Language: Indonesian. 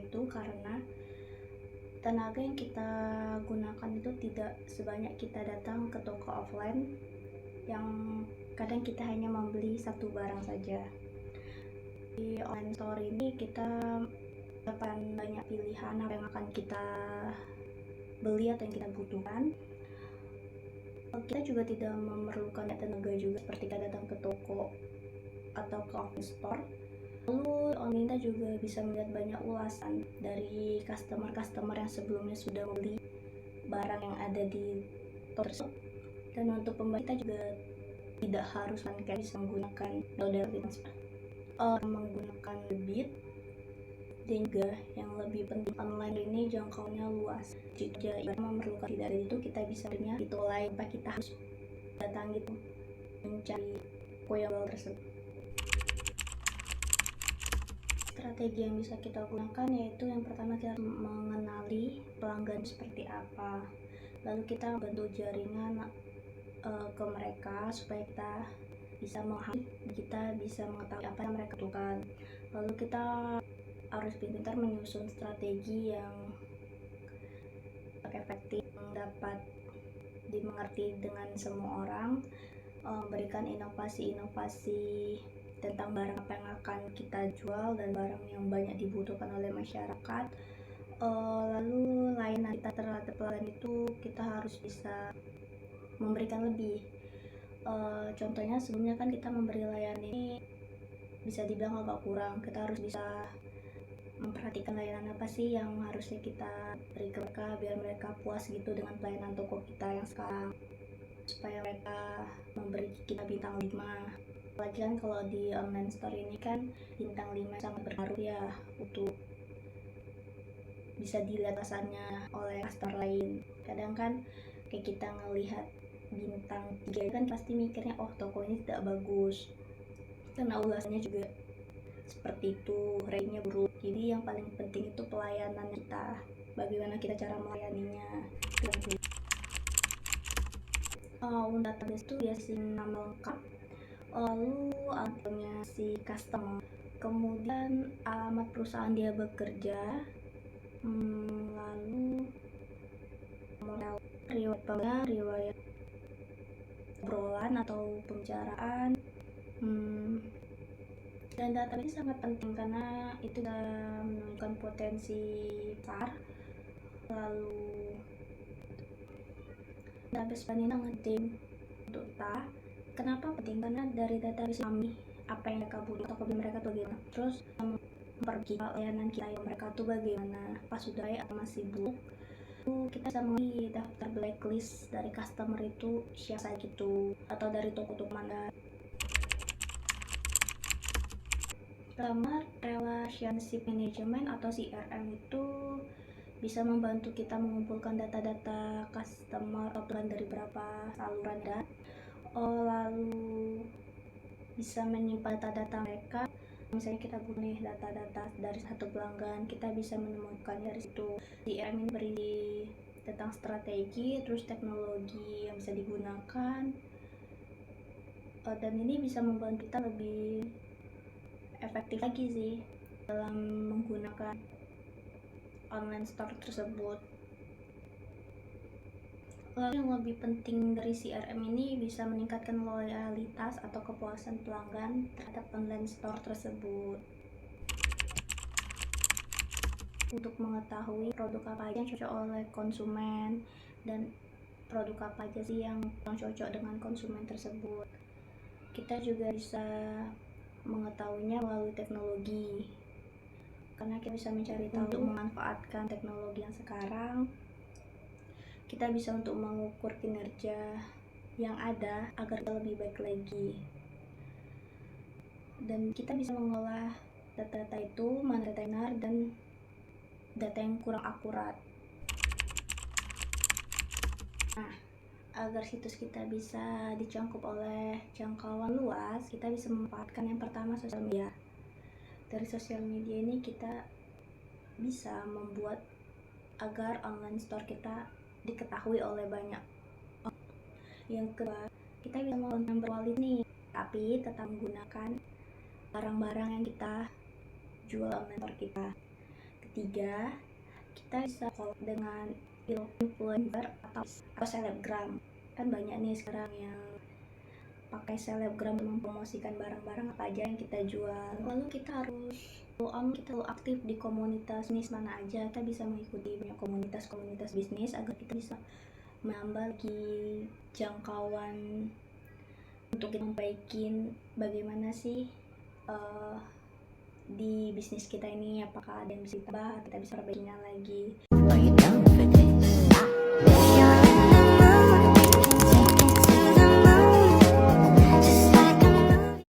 itu karena tenaga yang kita gunakan itu tidak sebanyak kita datang ke toko offline yang kadang kita hanya membeli satu barang saja. Di online store ini kita dapat banyak pilihan apa yang akan kita beli atau yang kita butuhkan. Kita juga tidak memerlukan tenaga juga seperti kita datang ke toko atau ke offline store. Lalu kita juga bisa melihat banyak ulasan dari customer yang sebelumnya sudah membeli barang yang ada di toko tersebut. Dan untuk pembeli kita juga tidak harus bisa menggunakan modal menggunakan debit. Dan juga yang lebih penting, online ini jangkauannya luas. Jika memerlukan tidak ada itu, kita bisa belinya itu lain, tanpa kita harus datang gitu mencari yang tersebut. Strategi yang bisa kita gunakan yaitu yang pertama kita mengenali pelanggan seperti apa, lalu kita bentuk jaringan ke mereka supaya kita bisa memahami, kita bisa mengetahui apa yang mereka butuhkan. Lalu kita harus pintar menyusun strategi yang efektif, dapat dimengerti dengan semua orang, memberikan inovasi-inovasi tentang barang apa yang akan kita jual dan barang yang banyak dibutuhkan oleh masyarakat. Lalu layanan kita terhadap pelanggan itu kita harus bisa memberikan lebih. Contohnya sebelumnya kan kita memberi layanan ini bisa dibilang agak kurang. Kita harus bisa memperhatikan layanan apa sih yang harusnya kita beri ke mereka biar mereka puas gitu dengan pelayanan toko kita yang sekarang, supaya mereka memberi kita bintang 5. Apalagi kan kalau di online store ini kan bintang 5 sangat berpengaruh ya untuk bisa dilihat alasannya oleh customer lain. Kadang kan kayak kita ngelihat bintang 3 kan pasti mikirnya oh toko ini tidak bagus karena ulasannya juga seperti itu, ratingnya buruk. Jadi yang paling penting itu pelayanan kita, bagaimana kita cara melayaninya. Untuk database itu biasanya nama lengkap, lalu alamatnya si customer, kemudian alamat perusahaan dia bekerja, lalu riwayat obrolan atau pembicaraan. Dan database sangat penting karena itu dalam menunjukkan potensi besar. Lalu database ini sangat penting untuk kita. Kenapa penting? Karena dari database kami apa yang mereka butuh atau kelebihan mereka tuh bagaimana, terus memperbaiki layanan kita yang mereka tuh bagaimana, pas sudah baik atau masih buruk. Kita bisa mengenai daftar blacklist dari customer itu siapa gitu, atau dari toko-toko mana. Customer Relationship Management atau CRM itu bisa membantu kita mengumpulkan data-data customer atau pelanggan dari berapa saluran dan lalu bisa menyimpan data-data mereka. Misalnya kita punya data-data dari satu pelanggan, kita bisa menemukan dari situ. CRM ini beri tentang strategi, terus teknologi yang bisa digunakan, dan ini bisa membantu kita lebih efektif lagi sih dalam menggunakan online store tersebut. Lalu yang lebih penting dari CRM ini bisa meningkatkan loyalitas atau kepuasan pelanggan terhadap online store tersebut. Untuk mengetahui produk apa aja yang cocok oleh konsumen dan produk apa aja sih yang cocok dengan konsumen tersebut, kita juga bisa mengetahuinya melalui teknologi, karena kita bisa mencari tahu untuk memanfaatkan teknologi yang sekarang. Kita bisa untuk mengukur kinerja yang ada agar lebih baik lagi, dan kita bisa mengolah data-data itu, mana data yang benar dan data yang kurang akurat. Nah, agar situs kita bisa dijangkau oleh jangkauan luas, kita bisa memanfaatkan yang pertama sosial media. Dari sosial media ini kita bisa membuat agar online store kita diketahui oleh banyak. Yang kedua, kita bisa melakukan berkualitas nih, tapi tetap menggunakan barang-barang yang kita jual online store kita. ketiga, kita bisa collab dengan influencer atau selebgram. Kan banyak nih sekarang yang pakai selebgram untuk mempromosikan barang-barang apa aja yang kita jual. Lalu kita harus aktif di komunitas bisnis mana aja. Kita bisa mengikuti banyak komunitas bisnis agar kita bisa menambah lagi jangkauan untuk kita membaikin bagaimana sih di bisnis kita ini, apakah ada yang bisa ditambah, kita bisa perbaikinya lagi.